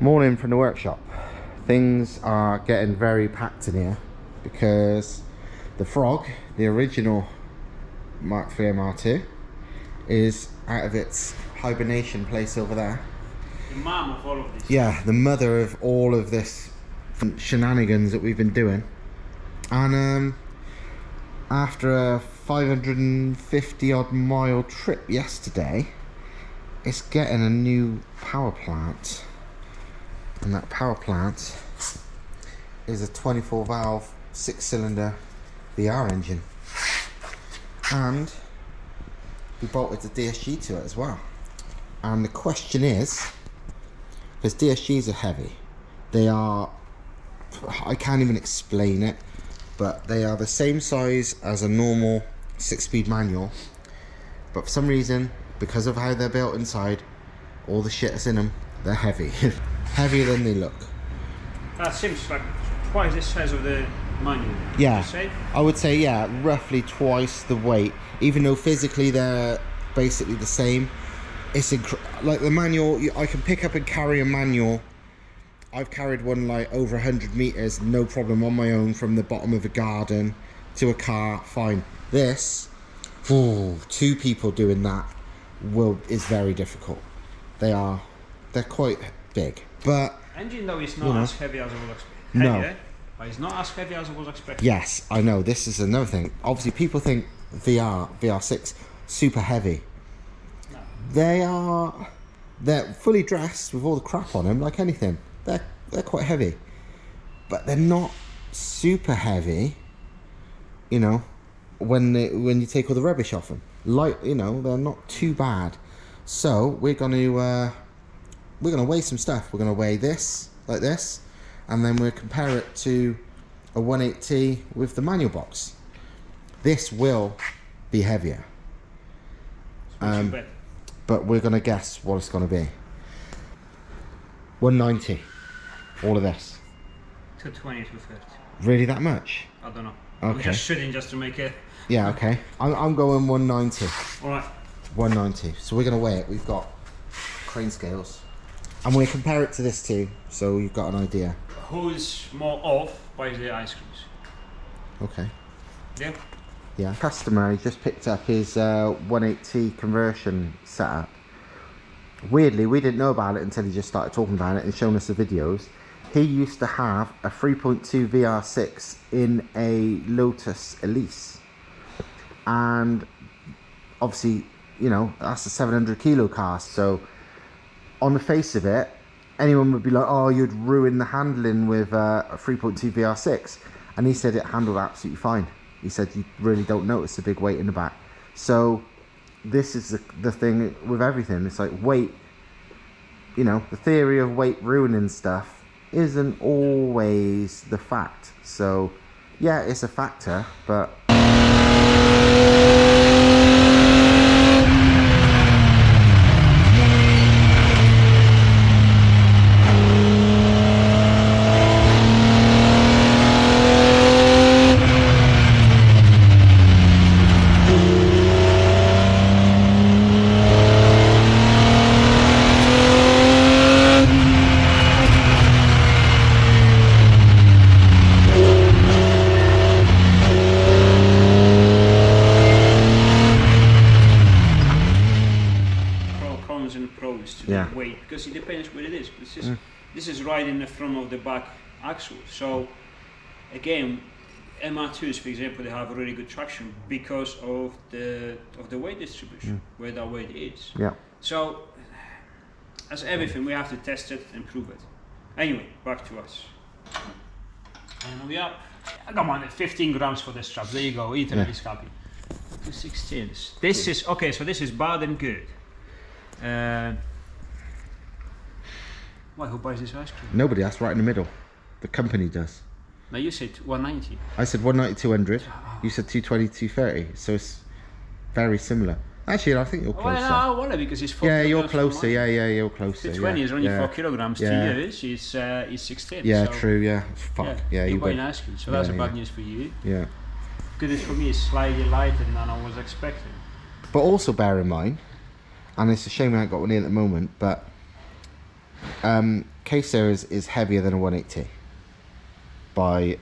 Morning from the workshop. Things are getting very packed in here because the Frog, the original Mk3 MR2, is out of its hibernation place over there. The mom of all of this. Yeah, the mother of all of this shenanigans that we've been doing. And after a 550 odd mile trip yesterday, it's getting a new power plant. And that power plant is a 24 valve 6-cylinder VR engine, and we bolted the DSG to it as well. And the question is, because DSGs are heavy, they are, I can't even explain it, but they are the same size as a normal 6-speed manual, but for some reason, because of how they're built inside, all the shit that's in them, they're heavy. Heavier than they look. That seems like twice the size of the manual. Yeah, I would say, yeah, roughly twice the weight. Even though physically they're basically the same, it's like the manual. I can pick up and carry a manual. I've carried one like over 100 meters, no problem, on my own, from the bottom of a garden to a car, fine. This, two people doing that is very difficult. They're quite big. But engine though is not as heavy as I was expecting. No. But it's not as heavy as I was expecting. Yes, I know. This is another thing. Obviously, people think VR6 super heavy. No. They're fully dressed with all the crap on them, like anything. They're quite heavy, but they're not super heavy. You know, when you take all the rubbish off them, light. You know, they're not too bad. So we're gonna weigh some stuff. We're gonna weigh this like this, and then we'll compare it to a 180T with the manual box. This will be heavier, but we're gonna guess what it's gonna be. 190, all of this. 220, 230. Really, that much? I don't know. Okay. I'm just shooting just to make it. Yeah. Okay. I'm going 190. All right. 190. So we're gonna weigh it. We've got crane scales. I'm going to compare it to this too, so you've got an idea. Who's more off buys the ice creams? Okay. Yeah. Yeah. Customer, he just picked up his 180 conversion setup. Weirdly, we didn't know about it until he just started talking about it and showing us the videos. He used to have a 3.2 VR6 in a Lotus Elise, and obviously, you know, that's a 700 kilo car, so on the face of it, anyone would be like, oh, you'd ruin the handling with a 3.2 VR6. And he said it handled absolutely fine. He said you really don't notice the big weight in the back. So this is the thing with everything. It's like weight, you know, the theory of weight ruining stuff isn't always the fact. So yeah, it's a factor, but yeah, weight, because it depends where it is. This is right in the front of the back axle. So again, MR2s, for example, they have really good traction because of the weight distribution, where that weight is. Yeah. So as everything, we have to test it and prove it. Anyway, back to us. And we are. Come on, 15 grams for the straps. There you go. Ethan is happy. 2/16. This is okay. So this is bad and good. Why, who buys this ice cream? Nobody, that's right in the middle. The company does. Now you said 190. I said 190, 200. You said 220, 230. So it's very similar. Actually, I think you're closer. Well, no, well, because it's 4 yeah, you're closer. Yeah, you're closer. 220 is only 4 kilograms. To you, is 16. Yeah, so true. Yeah, fuck. Yeah, you're buying ice cream, so that's bad news for you. Yeah. Good news for me is slightly lighter than I was expecting. But also bear in mind, and it's a shame I haven't got one in at the moment, but K series is heavier than a 180 by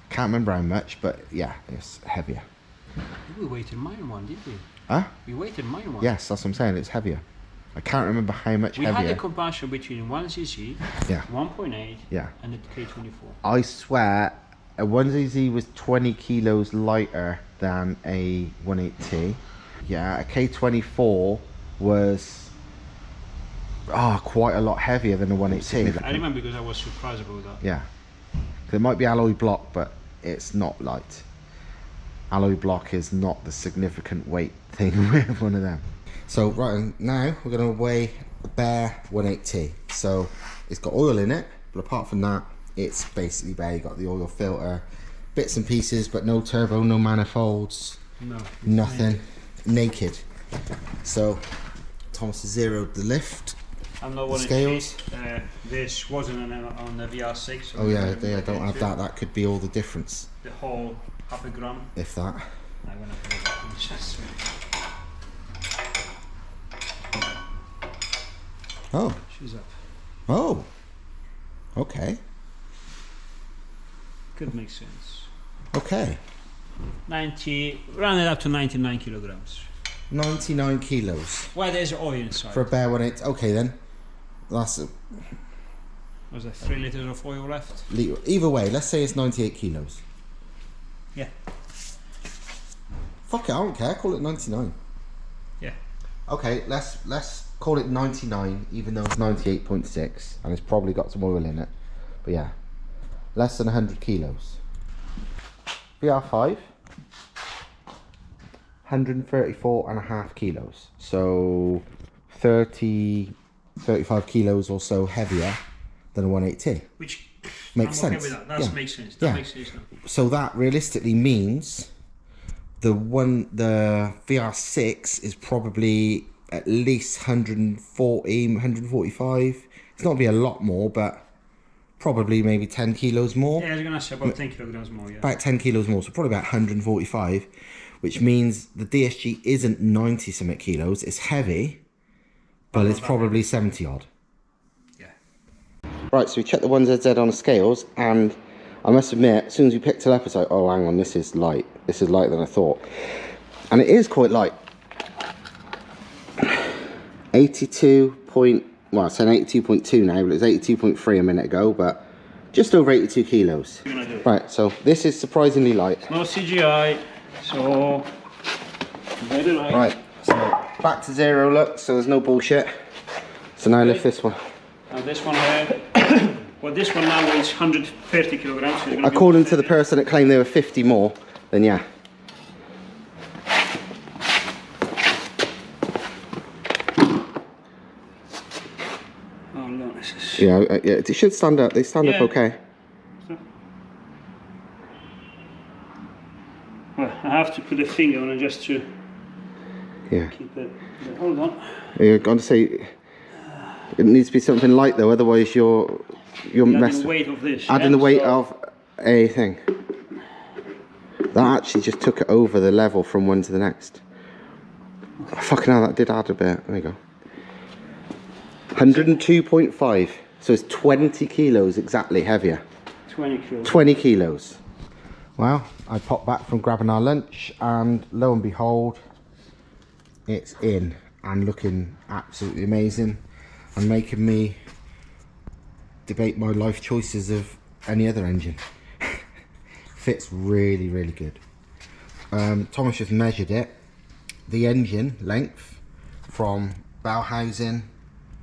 can't remember how much, but yeah, it's heavier. We weighted mine one, did we? Huh? We weighted mine one. Yes, that's what I'm saying. It's heavier. I can't remember how much we heavier. had a comparison between 1cc, Yeah. 1.8, Yeah. and the K24. I swear, a 1cc was 20 kilos lighter than a 180. Yeah, a K24 was quite a lot heavier than a 180. I remember because I was surprised about that. Yeah. It might be alloy block, but it's not light. Alloy block is not the significant weight thing with one of them. So right now we're going to weigh the bare 180. So it's got oil in it, but apart from that, it's basically bare. You got the oil filter, bits and pieces, but no turbo, no manifolds, no, nothing, naked. So Thomas has zeroed the lift. I'm not the scales. This wasn't on the VR6. So oh yeah, they don't have that. That could be all the difference. The whole half a gram. If that. I'm gonna put it back in the chest. Oh. She's up. Oh. Okay. Could make sense. Okay. 90, round it up to 99 kilograms. 99 kilos. Well, there's oil inside. For a bare 180. Okay then. That's a Was there 3 liters of oil left? either way, let's say it's 98 kilos. Yeah. Fuck it, I don't care. Call it 99. Yeah. Okay, let's call it 99, even though it's 98.6, and it's probably got some oil in it. But yeah, less than 100 kilos. VR5, 134.5 kilos. So 35 kilos or so heavier than a 180. Which makes I'm sense. Okay with that. That yeah. makes sense. That yeah. makes sense now. So that realistically means the VR6 is probably at least 140, 145. It's not gonna be a lot more, but probably maybe 10 kilos more. Yeah, I was gonna say about 10 kilograms more. Yeah. About 10 kilos more, so probably about 145, which means the DSG isn't 90 something kilos. It's heavy, but it's probably 70 odd. Yeah. Right, so we checked the 1ZZ on the scales, and I must admit, as soon as we picked it up, it's like, oh, hang on, this is light. This is lighter than I thought. And it is quite light. 82 point, well, it's saying 82.2 now, but it's 82.3 a minute ago, but just over 82 kilos. Right, so this is surprisingly light. No CGI, so very light. Right, so back to zero, look, so there's no bullshit. So now lift this one. Now this one here, well, this one now weighs 130 kilograms. So according to the person that claimed they were 50 more, then yeah. Oh no, this is... Yeah, yeah, it should stand up. They stand up okay. Well, I have to put a finger on it just to keep it. Hold on. You're going to say it needs to be something light though, otherwise you're messing. The weight of this. Adding the weight of a thing. That actually just took it over the level from one to the next. Oh, fucking hell, that did add a bit. There you go. 102.5. So it's 20 kilos exactly heavier. 20 kilos. 20 kilos. Well, I popped back from grabbing our lunch, and lo and behold, it's in and looking absolutely amazing, and making me debate my life choices of any other engine. Fits really, really good. Thomas just measured it. The engine length from bow housing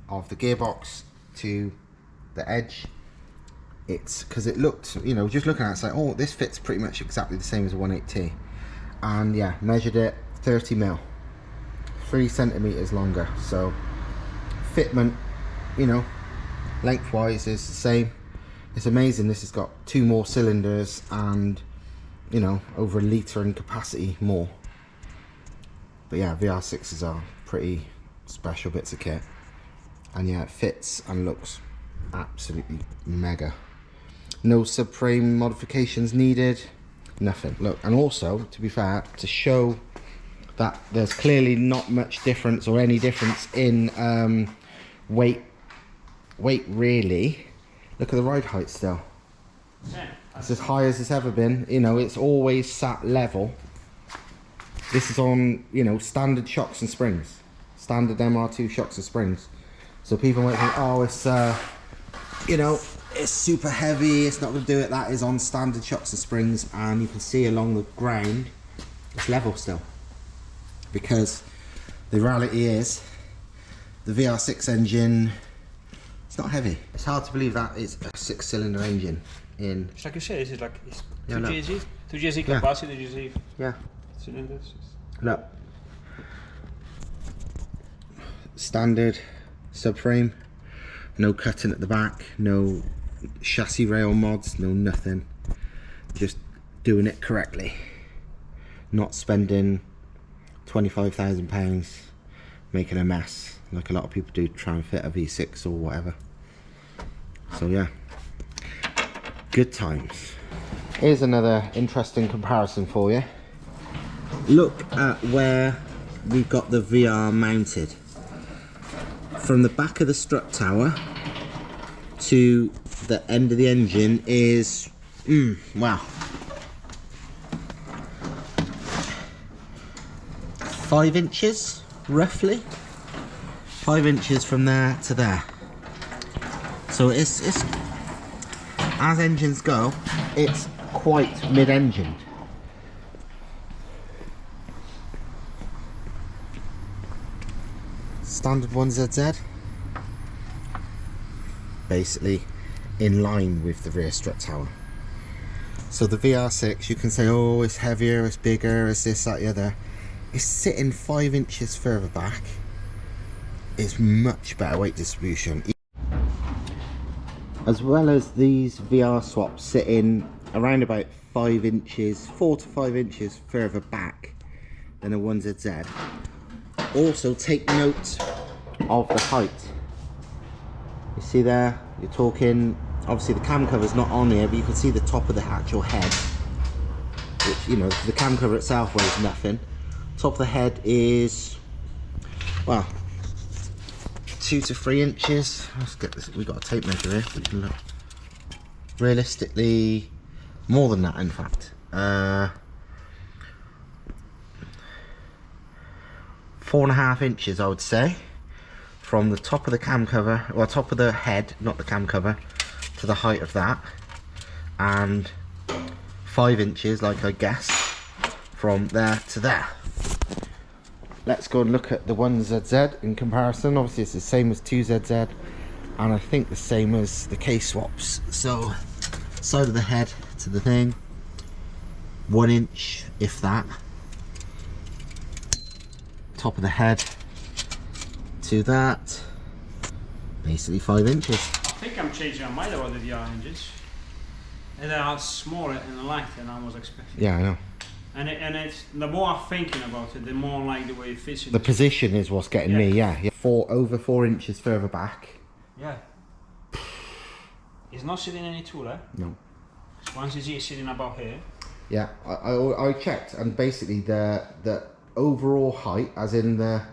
of the gearbox to the edge, it's because it looked, you know, just looking at it, it's like, oh, this fits pretty much exactly the same as a 180. And yeah, measured it 30 mil, 3 centimeters longer. So fitment, you know, lengthwise is the same. It's amazing. This has got 2 more cylinders and, you know, over 1 litre in capacity more. But yeah, VR6s are pretty special bits of kit, and yeah, it fits and looks absolutely mega. No subframe modifications needed, nothing. Look, and also, to be fair, to show that there's clearly not much difference or any difference in weight weight really. Look at the ride height still. Yeah, It's as high as it's ever been. You know, it's always sat level. This is on, you know, standard shocks and springs. Standard MR2 shocks and springs. So people might think, oh, it's, you know, it's super heavy, it's not going to do it. That is on standard shocks and springs, and you can see along the ground, it's level still. Because the reality is, the VR6 engine, it's not heavy. It's hard to believe that it's a 6-cylinder engine in... It's like you said, it's like it's Yeah, 2 GSE capacity, 2 GSE Yeah. cylinders. Look. Standard subframe, no cutting at the back, no chassis rail mods, no nothing. Just doing it correctly. Not spending £25,000 making a mess like a lot of people do to try and fit a V6 or whatever. So yeah, good times. Here's another interesting comparison for you. Look at where we've got the VR mounted. From the back of the strut tower to the end of the engine is, wow, 5 inches roughly. 5 inches from there to there. So it's as engines go, it's quite mid-engined. Standard 1ZZ, basically in line with the rear strut tower. So the VR6, you can say, oh, it's heavier, it's bigger, it's this, that, the other. It's sitting 5 inches further back. It's much better weight distribution. As well as these VR swaps sitting around about 5 inches, 4 to 5 inches further back than a 1ZZ. Also take note of the height. You see there, you're talking, obviously the cam cover's not on here, but you can see the top of the actual head, which, you know, the cam cover itself weighs nothing. Top of the head is, well, 2 to 3 inches. Let's get this, we've got a tape measure here, we can look. Realistically, more than that in fact. 4.5 inches, I would say, from the top of the cam cover, or top of the head, not the cam cover, to the height of that, and 5 inches, like I guess, from there to there. Let's go and look at the 1ZZ in comparison. Obviously it's the same as 2ZZ, and I think the same as the case swaps. So side of the head to the thing, 1 inch, if that. Top of the head to that, basically 5 inches. I think I'm changing my mind about the VR engines. And they are smaller and lighter than I was expecting. Yeah, I know. And it's the more I'm thinking about it, the more like the way it fits in. The position is what's getting me, yeah. Over 4 inches further back. Yeah. It's not sitting any taller. No. Once it's sitting about here. Yeah, I checked, and basically the overall height, as in the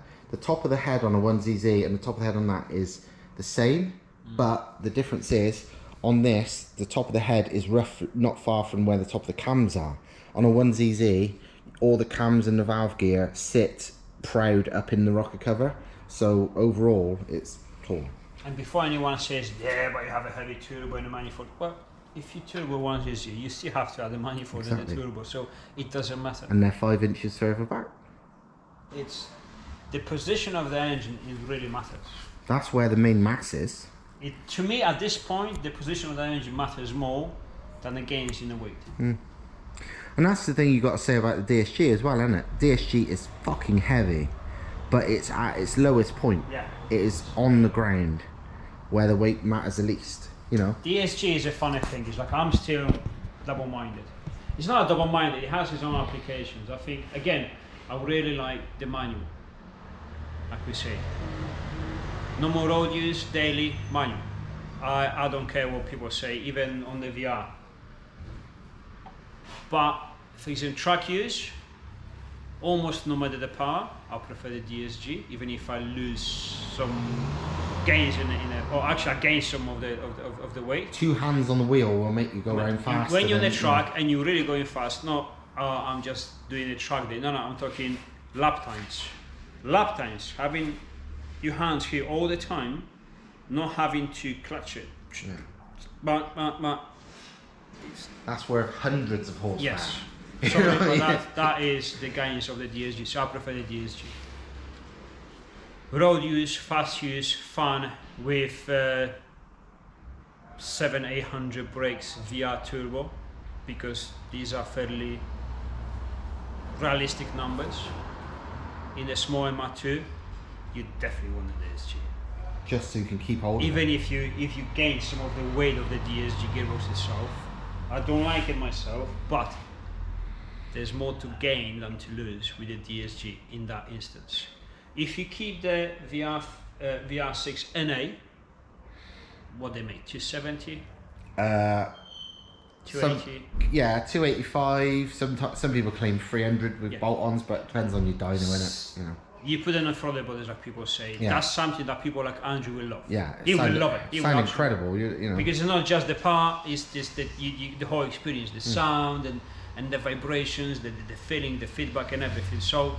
top of the head on a 1ZZ and the top of the head on that is the same, but the difference is on this, the top of the head is not far from where the top of the cams are. On a 1ZZ, all the cams and the valve gear sit proud up in the rocker cover, so overall it's tall. And before anyone says, yeah, but you have a heavy turbo and a manifold, well, if you turbo 1ZZ, you still have to add a manifold and a turbo, so it doesn't matter. And they're 5 inches further back. It's the position of the engine, it really matters. That's where the main mass is. To me, at this point, the position of the engine matters more than the gains in the weight. And that's the thing you got to say about the DSG as well, isn't it? DSG is fucking heavy, but it's at its lowest point. Yeah. It is on the ground where the weight matters the least, you know. DSG is a funny thing. It's like I'm still double-minded. It's not a double-minded. It has its own applications. I think, again, I really like the manual, like we say. No more road use, daily, manual. I don't care what people say, even on the VR. But if it's in track use, almost no matter the power, I prefer the DSG, even if I lose some gains or actually gain some of the weight. 2 hands on the wheel will make you go around faster. When you're on the track and you're really going fast, no, I'm just doing a track day. No, I'm talking lap times. Lap times, having your hands here all the time, not having to clutch it. Yeah. But that's worth hundreds of horsepower. yes. Sorry, but that is the gains of the DSG. So I prefer the DSG. Road use, fast use, fun with 700-800 brakes VR turbo, because these are fairly realistic numbers. In a small MR2, you definitely want the DSG. Just so you can keep hold of Even it. if you gain some of the weight of the DSG gearbox itself. I don't like it myself, but there's more to gain than to lose with the DSG in that instance. If you keep the VR6 NA, what they make, 270? 280? Yeah, 285. Some people claim 300 with Yeah. bolt-ons, but it depends on your dyno, innit? You know. You put in a throttle bodies, like people say. Yeah. That's something that people like Andrew will love. Yeah, He will love it. He will Sound absolutely- incredible, you know. Because it's not just the part, it's just the whole experience, the sound and the vibrations, the feeling, the feedback and everything. So,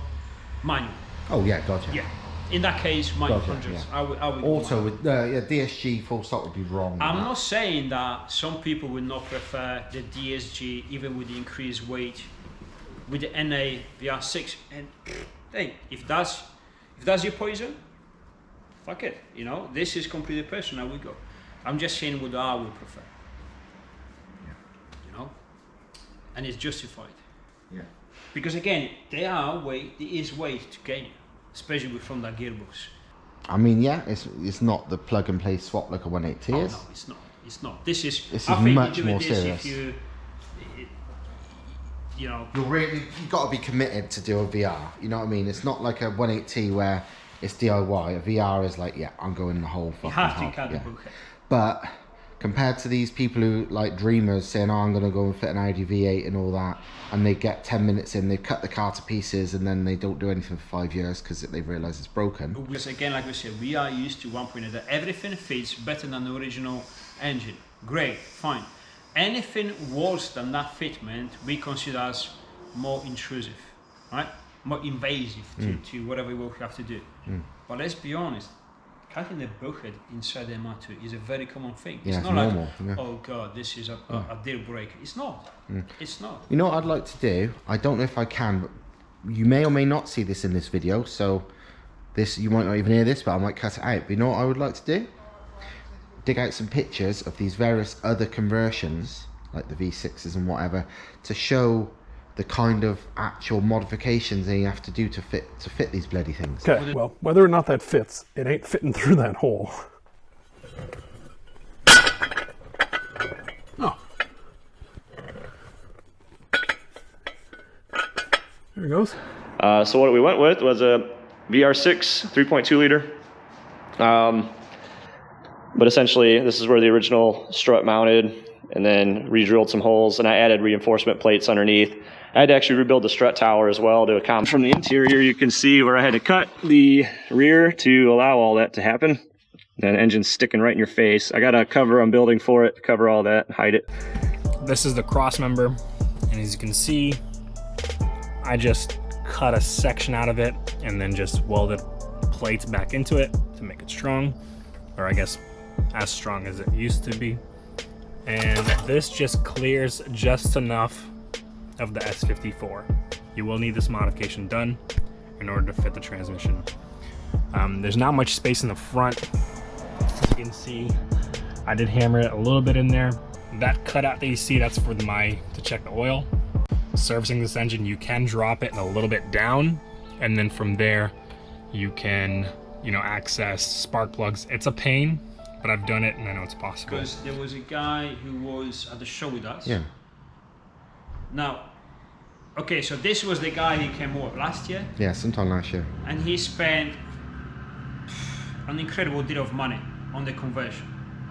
manual. Oh yeah, gotcha. Yeah. In that case, manual Gotcha, hundreds. yeah. I would go Also, manual. with DSG full stop would be wrong. with I'm that. not saying that some people would not prefer the DSG even with the increased weight with the NA VR6. And hey, if that's your poison, fuck it. You know, this is completely personal. We go. I'm just saying what I would prefer. You know, and it's justified. Yeah. Because again, there is weight to gain, especially from that gearbox. I mean, yeah, it's not the plug and play swap like a 180 is. No, it's not. It's not. This is I think much you do more this serious. If you know. You've got to be committed to do a VR. You know what I mean? It's not like a 180 where it's DIY. A VR is like, yeah, I'm going the whole fucking You have to hog, cut yeah. the bucket. But compared to these people who like dreamers saying, oh, I'm going to go and fit an Audi V8 and all that, and they get 10 minutes in, they've cut the car to pieces, and then they don't do anything for 5 years because they've realised it's broken. Because again, like we said, we are used to one point that everything fits better than the original engine. Great, fine. Anything worse than that fitment, we consider as more intrusive, right? More invasive to whatever we have to do. But let's be honest, cutting the bucket inside the MR2 is a very common thing. Yeah, it's it's not normal, like, yeah. oh god, this is a deal breaker. It's not. It's not. You know what I'd like to do? I don't know if I can, but you may or may not see this in this video, so you might not even hear this, but I might cut it out. But you know what I would like to do? Dig out some pictures of these various other conversions, like the V6s and whatever, to show the kind of actual modifications that you have to do to fit these bloody things. Okay, well, whether or not that fits, it ain't fitting through that hole. Oh. There it goes. So what we went with was a VR6 3.2 liter. But essentially, this is where the original strut mounted, and then re-drilled some holes, and I added reinforcement plates underneath. I had to actually rebuild the strut tower as well to accommodate. From the interior, you can see where I had to cut the rear to allow all that to happen. That engine's sticking right in your face. I got a cover I'm building for it, cover all that, hide it. This is the cross member, and as you can see, I just cut a section out of it and then just welded plates back into it to make it strong, or I guess as strong as it used to be. And this just clears just enough of the S54. You will need this modification done in order to fit the transmission. There's not much space in the front. As you can see, I did hammer it a little bit in there. That cutout that you see, that's for to check the oil. Servicing this engine, you can drop it a little bit down, and then from there you can, access spark plugs. It's a pain, but I've done it and I know it's possible. Because there was a guy who was at the show with us. Yeah. Now, okay, so this was the guy who came over last year, Yeah, sometime last year. and he spent an incredible deal of money on the conversion.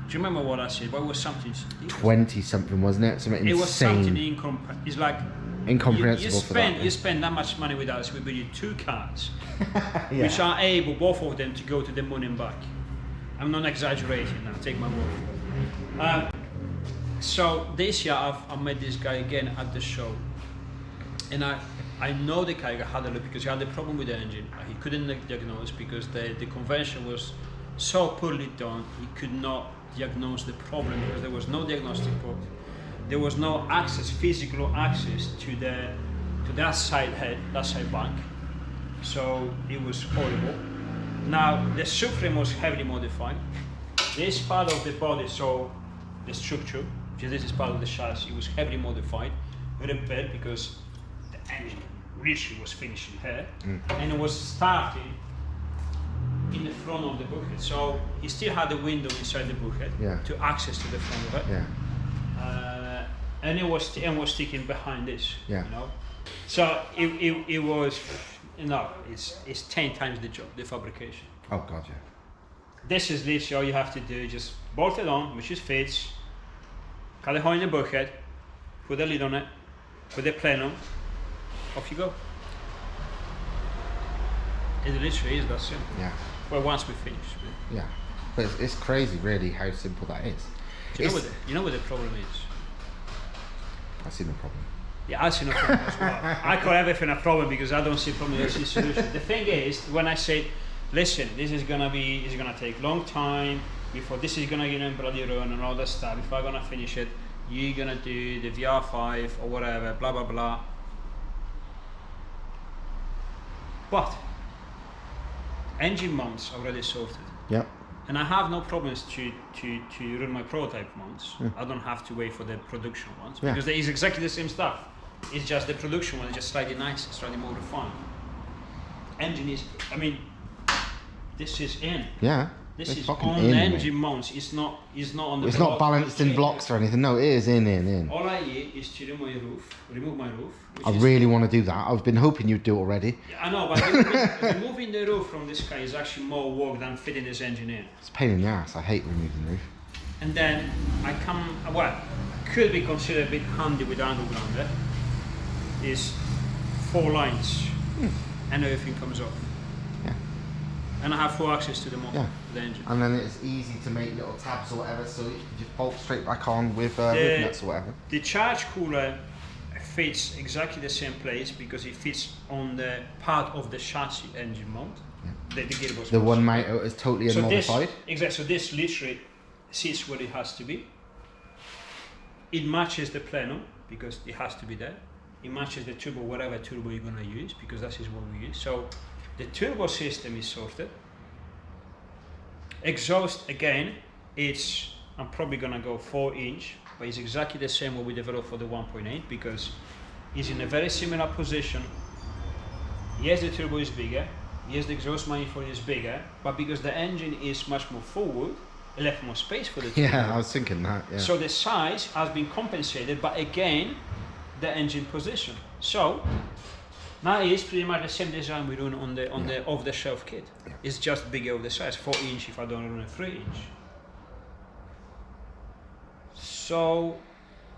Do you remember what I said? What was something? 20 something, wasn't it? Something It was something insane. It's like Incomprehensible for that. you spend that much money with us. We build you 2 cars, Yeah. which are able, both of them, to go to the moon and back. I'm not exaggerating now, take my word for it. So this year I met this guy again at the show, and I know the guy had a look because he had a problem with the engine. He couldn't diagnose because the convention was so poorly done. He could not diagnose the problem because there was no diagnostic port. There was no access, physical access to that side head, that side bank. So it was horrible. Now the subframe was heavily modified. This part of the body, so the structure, this is part of the chassis, was heavily modified, repaired because the engine literally was finishing here, and it was starting in the front of the bucket. So it still had a window inside the bucket to access to the front of it. And it was sticking behind this. You know, so it was, you know, it's 10 times the job, the fabrication. Oh god, yeah. This is literally all you have to do. Just bolt it on, which is fits. Cut the hole in the bucket, put the lid on it, put the plenum, off you go. It literally is that simple. Yeah. Well, once we finish. Yeah. But it's crazy, really, how simple that is. Do you know what the problem is? I see no problem. Yeah, I see no problem as well. I call everything a problem because I don't see a problem, I see a solution. The thing is, when I say, listen, it's gonna take a long time before this is gonna get in bloody run and all that stuff. If I'm gonna finish it, you're gonna do the VR5 or whatever, blah blah blah. But engine mounts already sorted. Yep. And I have no problems to run my prototype mounts. I don't have to wait for the production ones because there is exactly the same stuff. It's just the production one is just slightly nicer, slightly more refined. Engine is, I mean, this is in. Yeah. This is on the engine mounts. It's not on the. It's not balanced in blocks or anything. No, it is in. All I need is to remove my roof. I really want to do that. I've been hoping you'd do it already. Yeah, I know, but removing the roof from this car is actually more work than fitting this engine in. It's a pain in the ass. I hate removing the roof. And then could be considered a bit handy with the undergrounder. Is 4 lines, and everything comes off. And I have full access to the motor, the engine. And then it's easy to make little tabs or whatever, so you can just bolt straight back on with nuts or whatever. The charge cooler fits exactly the same place because it fits on the part of the chassis engine mount. The gearbox. The one motor is totally unmodified. Exactly. So this literally sits where it has to be. It matches the plenum because it has to be there. It matches the turbo, whatever turbo you're gonna use, because that is what we use. So the turbo system is sorted. Exhaust again, I'm probably gonna go 4-inch, but it's exactly the same what we developed for the 1.8 because it's in a very similar position. Yes, the turbo is bigger. Yes, the exhaust manifold is bigger, but because the engine is much more forward, it left more space for the turbo. Yeah, I was thinking that. Yeah. So the size has been compensated, but again, the engine position. So now it's pretty much the same design we run on the off-the-shelf kit. Yeah. It's just bigger of the size, 4-inch if I don't run a 3-inch. So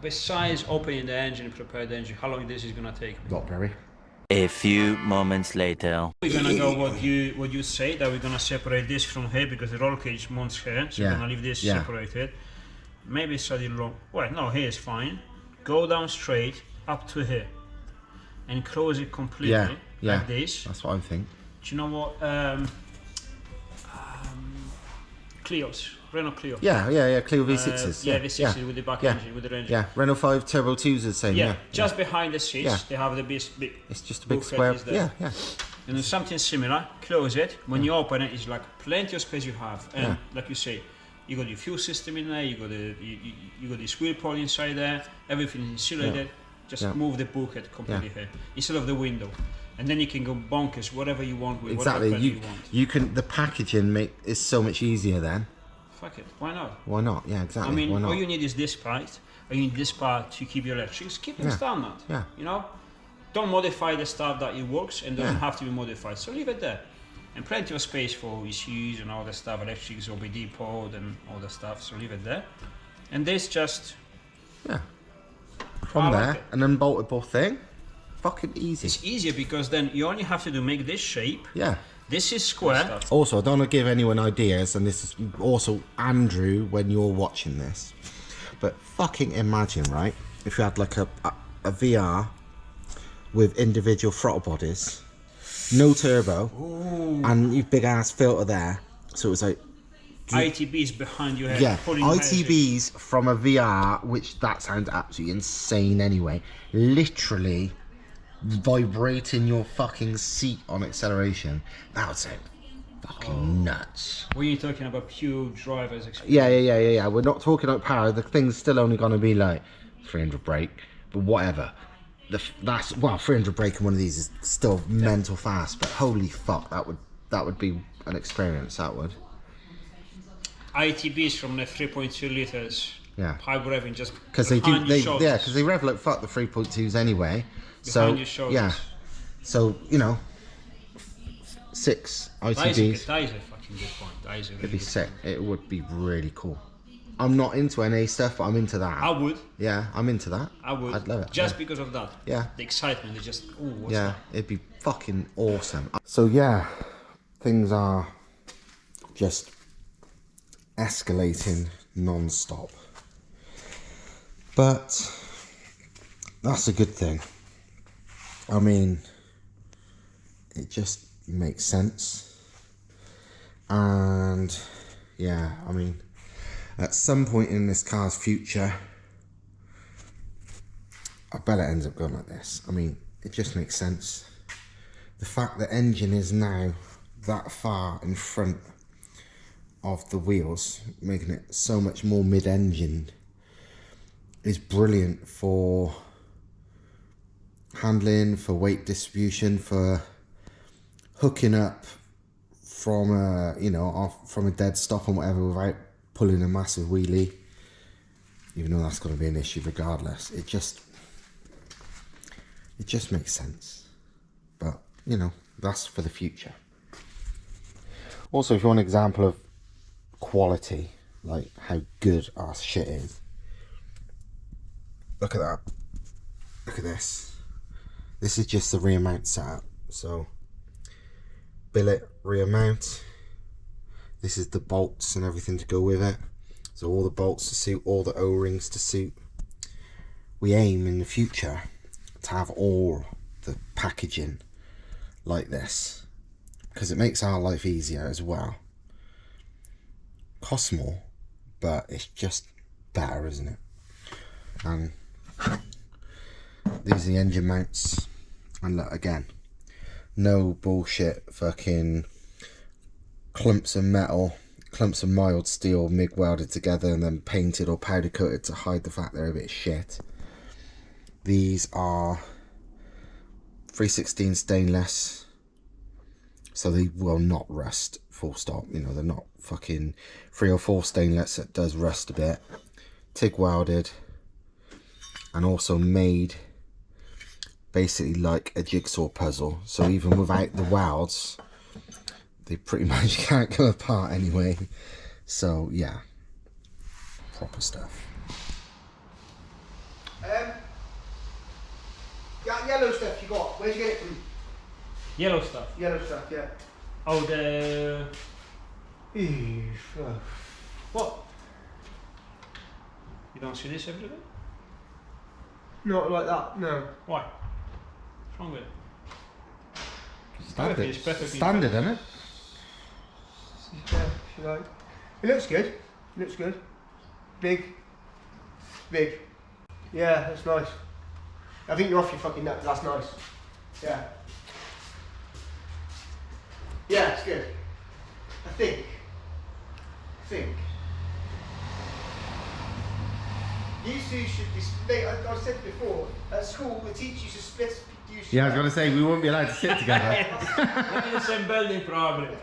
besides opening the engine, prepare the engine, how long this is gonna take me? Not very. A few moments later. We're gonna go what you say, that we're gonna separate this from here because the roll cage mounts here, so we're gonna leave this separated. Maybe slightly long. Well, no, here is fine. Go down straight up to here and close it completely like this. That's what I think. Do you know what? Clios, Renault Clio. Yeah, Clio V6s. V6s with the back engine, with the engine. Yeah, Renault 5 Turbo 2s are the same. Yeah, just behind the seats, they have the big. It's just a big square. Yeah. And then something similar. Close it. When you open it, it's like plenty of space you have, and like you say, you got your fuel system in there. You got the squeal pole inside there. Everything is insulated. Just move the bulkhead completely here instead of the window, and then you can go bonkers whatever you want with whatever you want. You can. The packaging is so much easier then. Fuck it, why not? Why not? Yeah, exactly. I mean, why not? all you need is this part. Or you need this part to keep your electrics. Keep them standard. Yeah. You know, don't modify the stuff that it works and doesn't have to be modified. So leave it there, and plenty of space for ECUs and all the stuff, electrics, OBD pod and all the stuff. So leave it there, and this just from there, an unboltable thing, fucking easy. It's easier because then you only have to make this shape. Yeah. This is square. Also, I don't want to give anyone ideas, and this is also Andrew when you're watching this. But fucking imagine, right? If you had like a VR with individual throttle bodies, no turbo, and you big ass filter there. So it was like ITBs behind your head. yeah, pulling ITBs from a VR, which that sounds absolutely insane anyway. Literally vibrating your fucking seat on acceleration. That would sound fucking nuts. Were you talking about pure driver's experience? Yeah. We're not talking about power. The thing's still only going to be like 300 brake, but whatever. That's well, 300 brake in one of these is still mental fast. But holy fuck, that would be an experience. That would. ITBs from the 3.2 liters. Yeah. High revving just because they do. Because they rev like fuck the 3.2s anyway. Behind your shoulders. Yeah. So you know, 6 ITBs. That is a fucking good point. That is a really It'd be good sick. point. It would be really cool. I'm not into NA stuff, but I'm into that. I would. Yeah, I'm into that. I would. I'd love it. Just because of that. Yeah. The excitement. It's just, ooh, what's Yeah, that? it'd be fucking awesome. So yeah, things are just escalating non-stop. But that's a good thing. I mean, it just makes sense. And yeah, I mean, at some point in this car's future, I bet it ends up going like this. I mean, it just makes sense. The fact that engine is now that far in front of the wheels, making it so much more mid-engine, is brilliant for handling, for weight distribution, for hooking up from a dead stop and whatever without pulling a massive wheelie, even though that's going to be an issue regardless. It just makes sense. But you know, that's for the future. Also, if you want an example of quality, like how good our shit is, look at that. Look at this. This is just the rear mount setup. So billet rear mount. This is the bolts and everything to go with it. So all the bolts to suit, all the O-rings to suit. We aim in the future to have all the packaging like this, because it makes our life easier as well. Costs more, but it's just better, isn't it? And these are the engine mounts. And look, again, no bullshit fucking clumps of metal, clumps of mild steel MIG welded together and then painted or powder coated to hide the fact they're a bit shit. These are 316 stainless, so they will not rust, full stop. You know, they're not fucking 304 stainless that does rust a bit. TIG welded and also made basically like a jigsaw puzzle, so even without the welds they pretty much can't go apart anyway. So yeah, proper stuff. Yeah, yellow stuff you got. Where'd you get it from? Yellow stuff. Yellow stuff, yeah. Oh, the... What? You don't see this every day? Not like that, no. Why? What's wrong with it? Standard, It's perfectly standard, isn't it? Yeah, if you like. It looks good. It looks good. Big. Big. Yeah, that's nice. I think you're off your fucking nut, that's nice. Yeah. Yeah, it's good. I think. You two should be split. I said before, at school the teacher used to split. Yeah, I was going to say we won't be allowed to sit together. We're in the same building probably.